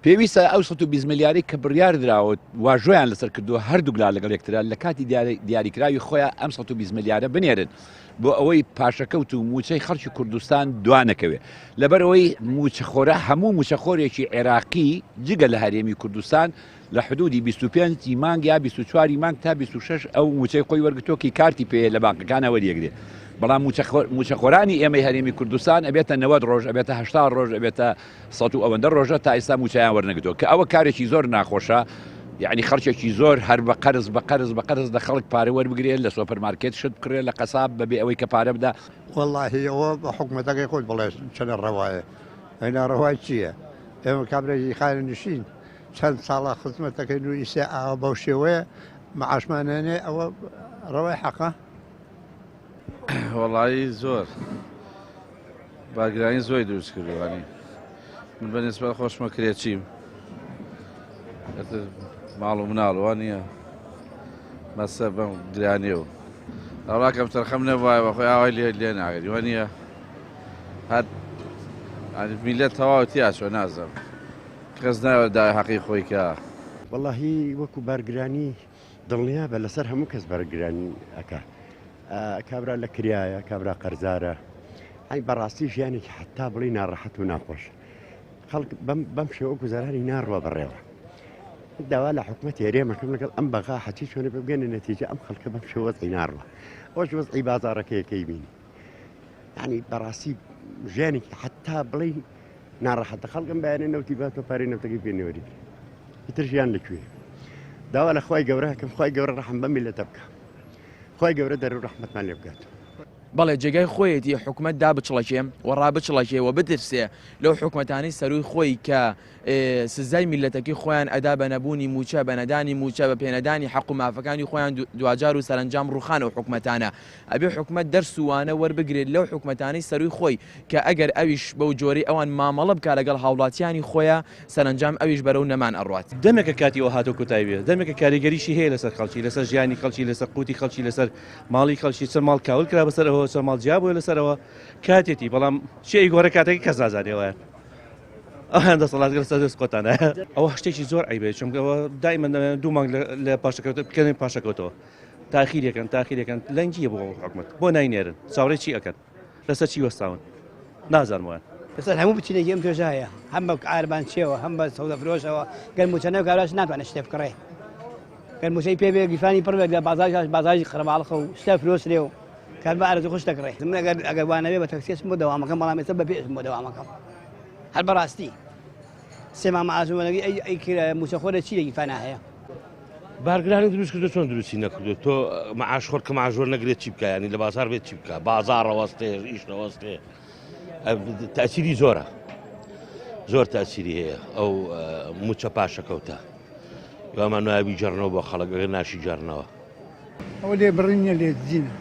پێویستە ئەو 120 ملیاری کە بڕیار دراوە واژۆیان لەسەر کردووە هەردووگلا لەگەڵ یەکترا لە کاتی دیاریکراوی خۆیان ئەم 120 ملیارە بنێرن بۆ ئەوەی پاشەکەوت و موچەی خەڵکی کوردستان دوانەکەوێ لەبەرەوەی موچەخۆرە هەموو موچەخۆرێکی عێراقی جگە لە هەرێمی کوردستان لە حدودی 25 مانگ یا 24 مانگ تا 26 ئەو موچەی خۆی وەرگتۆکی کارتی پێ لە بانکەکانە وەریەگرێ بەڵام موچەخۆرانی ئێمەی هەرێمی کوردستان ئەبێتە 90 ڕۆژ ئەبێتە 80 ڕۆژ ئەبێتە 100 و ئەوەندە ڕۆژە تا ئێستا موچەیان وەرنەگرتووە کە ئەوە کارێکی زۆر ناخۆشە یعنی خەرچێکی زۆر هەر بە قەرز لە خەڵک پارە وەربگرێت لە سۆپەرمارکێت شت بکرێت لە قەساب بەبێ ئەوەی کە پارە بدە والله ئەوە بە حکوومەتەکەی خۆت بڵێ چەنە ڕەوایە ئەینا ڕەوای چییە؟ ئێمە کابرێکی خانە نشین چەند ساڵە خزمەتەکەی نوویسێ ئاوە بەو شێوەیە مەعاشمانێنێ ئەوە ڕەوای حەقە؟ وەڵی زۆر باگرانی زۆری دروست کردوانی من بە نسبەت خۆشمە کرێچیم ماڵ و مناڵوان نییە مەسە بەم گرانیە و ئەوڵاکەم تەرخەم نەبووایە بە خۆی ئاوای لێ ناگەری وە نییە هەر میلەت تەواو تیاچۆ نازم کەس ناوە دای حەقی خۆی کە وەڵاهی وەکو بارگرانی دڵنیا بە لەسەر هەموو کەس بەرگرانی ئەکا کابرا لە کریایە کابرا قەرزارە ئەی بەڕاستی ژیانێکی حتا بڵی ناڕەحەت و ناخۆش خەڵک بەم شێوە گوزارانی ناڕوە بڕێوە داوا لە حکومەت هێرێمەکەم لەگەڵ ئەم بەغا حەچی چۆنە بگەنە نەتیجە ئەم خەڵکە بەم شێوەزی ناڕوە ئەوش وەزعی بازاڕەکەیەکەی بینی یعنی بەڕاستی ژیانێکی حتا بڵی ناڕەحەتە خەڵکم بەیانە نەوتی باتۆ پارەی نەوتەکەی پێنەوەری ئیتر ژیان لەکوێ داوا لە خوای گەورەکەم خوای گەورە ڕەحم بە میلەتە بکە خوای گەورە دەرو ڕەحمەتمان لێ بکات بەڵێ جێگای خۆیەتی حکومەت دا بچڵەکێ و ڕابچڵەکێ و بترسێ لەو حکومەتانی سەروی خۆی کە سزای میلەتەکەی خۆیان ئەدا بە نەبوونی موچە بە نەدانی موچە بە پێنەدانی حەق و مافەکانی خۆیان دوجار و سەرنجام ڕوخانە و حکومەتانە ئەبێ حکومەت دەرسوانە وەربگرێت لەو حکومەتانی سەروی خۆی کە ئەگەر ئەویش بەو جۆری ئەوان مامەڵە بکە لەگەڵ هاوڵاتیانی خۆیان سەرنجام ئەویش بەرەو نەمان ئەڕوات دەمێکە کاتیەوە هاتۆ کوتای بێت دەمێکە کاریگەریشی هەیە لەسەر خەڵکی لەسەر ژیانی خەڵکی لەسەر قوتی خەڵکی لەسەر ماڵی خەڵکی چ ماڵ کاول کرا بەسەرەوە چ ماڵ جیابووە لەسەرەوە کاتێتی بەڵام شێی گۆرە کاتێکی کەس نازانێەوەیان ئەویان دەسەڵات لەسەر دەست خۆتانە ئەوە شتێکی زۆر عیبێت چونکەوە دایمەن دوو مانگ لە پاشەکەوت بکەنین پاشەکەوتەوە تاخیرەکەن لەنگیە بۆ حکومەت بۆ ناینێرن چاوەڕێ چی ئەکەن لەسەر چی وەستاون نازانوان لەسەر هەموو بچینێکی ئەم توێژایە هەم بە ئاربان چێەوە هەم بە سەودە فرۆشەوە گەر موچەنە و کابراش ناتوانێت شتێ بکڕێ گەر موچەی پێ بێ گیفانی پڕ بێت لە بازاژی قەرەباڵخە و شتە فرۆشرێ و کار بە ئارزوو خۆش دەکڕێ من ئەگەر وانەوێ بە تەکسیەس بۆ دەوامەکەم بەڵام ئێستا بە پێش بۆ دەوامەکەم هەر بەڕاستی سێما مەعاشوەنەگەی ئەی موچەخۆرە چی لە گیفانە هەیە بارگرانی دروست کردو چۆن دروستی نەکردو تۆ مەعاشخۆر کە مەعاشۆر نەگرێت چی بکە ینی لە بازار بێت چی بکە بازاڕەوەستێ ئیش نەوەستێ تەسیری زۆر تەسیری هەیە ئەو موچە پاشەکەوتە یامان نایبی جەڕنەوە بۆ خەڵک ناشی جەڕنەوە ئەوە لێبڕینە لێدزینە